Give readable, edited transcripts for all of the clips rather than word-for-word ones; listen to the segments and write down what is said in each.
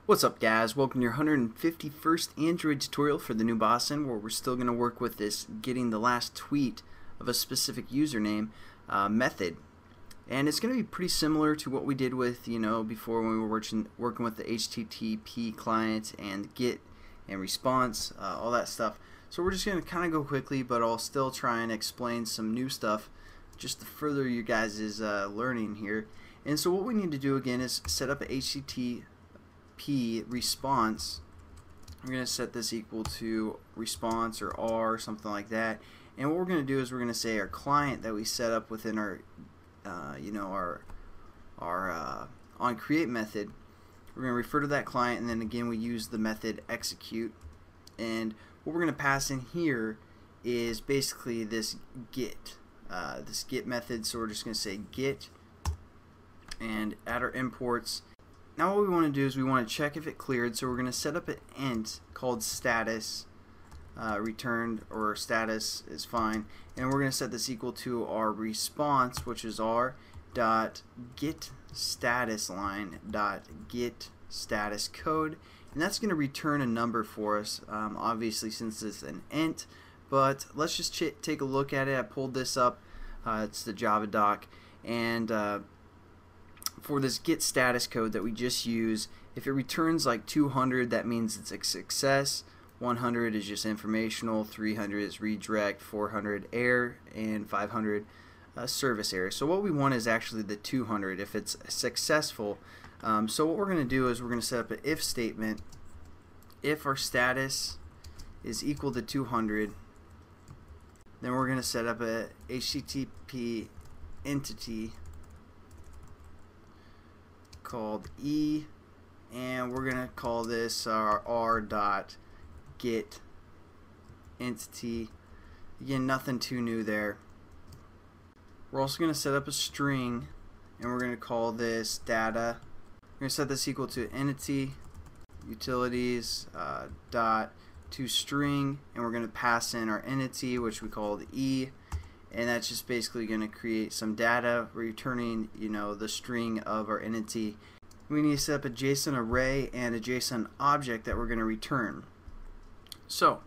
What's up, guys? Welcome to your 151st Android tutorial for the new Boston, where we're still going to work with this getting the last tweet of a specific username method. And it's going to be pretty similar to what we did with, before when we were working with the HTTP client and get and response, all that stuff. So we're just going to kind of go quickly, but I'll still try and explain some new stuff just to further you guys' learning here. And so what we need to do again is set up an HTTP response. We're going to set this equal to response or R, something like that. And what we're going to do is we're going to say our client that we set up within our onCreate method. We're going to refer to that client, and then again we use the method execute. And what we're going to pass in here is basically this get method. So we're just going to say get and add our imports. Now what we want to do is we want to check if it cleared, so we're going to set up an int called status returned, or status is fine, and we're going to set this equal to our response, which is our dot get status line dot get status code, and that's going to return a number for us, obviously since it's an int. But let's just take a look at it. I pulled this up, it's the Java doc, and for this get status code that we just use, if it returns like 200, that means it's a success. 100 is just informational, 300 is redirect, 400 error, and 500 service error. So what we want is actually the 200 if it's successful. So what we're going to do is we're going to set up an if statement. If our status is equal to 200, then we're going to set up a HTTP entity called E, and we're going to call this our r.get entity. Again, nothing too new there. We're also going to set up a string, and we're going to call this data. We're going to set this equal to entity utilities dot to string, and we're going to pass in our entity, which we call the E, and that's just basically going to create some data returning the string of our entity. We need to set up a JSON array and a JSON object that we're going to return. So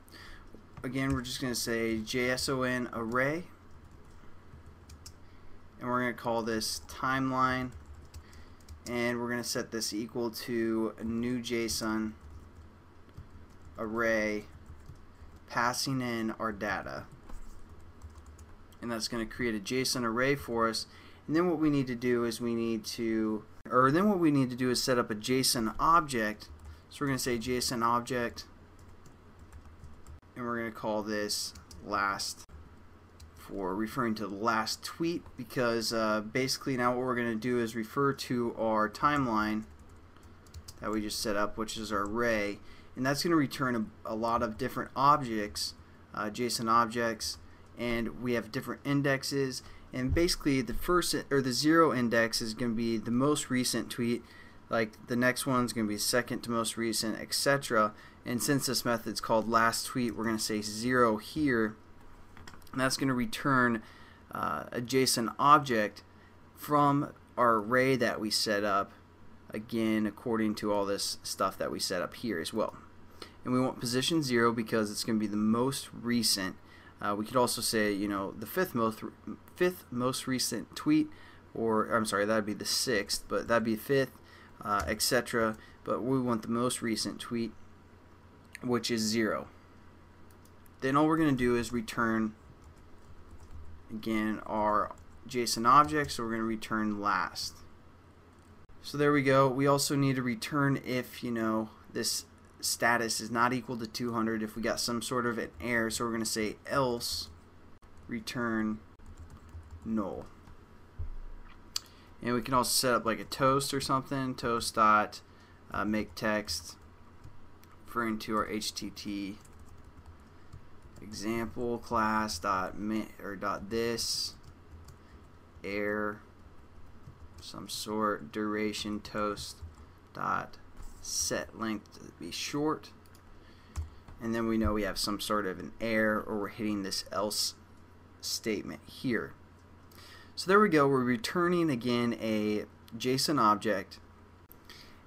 again, we're just going to say JSONarray, and we're going to call this timeline, and we're going to set this equal to a new JSON array passing in our data, and that's going to create a JSON array for us. And then what we need to do is set up a JSON object. So we're going to say JSON object, and we're going to call this last, for referring to the last tweet, because basically now what we're going to do is refer to our timeline that we just set up, which is our array, and that's going to return a lot of different objects, JSON objects, and we have different indexes. And basically the first, or the 0 index, is going to be the most recent tweet, like the next one's going to be second to most recent, etc. And since this method's called last tweet, we're going to say 0 here, and that's going to return a JSON object from our array that we set up, again according to all this stuff that we set up here as well. And we want position 0 because it's going to be the most recent. We could also say, the fifth most recent tweet, or I'm sorry, that'd be the 6th, but that'd be 5th, etc. But we want the most recent tweet, which is 0. Then all we're going to do is return again our JSON object, so we're going to return last. So there we go. We also need to return if this status is not equal to 200, if we got some sort of an error. So we're going to say else return null. And we can also set up like a toast or something, toast dot make text, referring to our HTTP example class dot this error some sort, duration toast dot set length to be short, and then we know we have some sort of an error, or we're hitting this else statement here. So there we go, we're returning again a JSON object,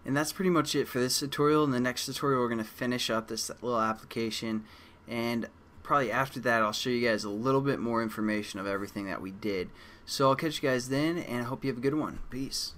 And that's pretty much it for this tutorial. In the next tutorial, we're going to finish up this little application, and probably after that I'll show you guys a little bit more information of everything that we did. So I'll catch you guys then, and I hope you have a good one. Peace.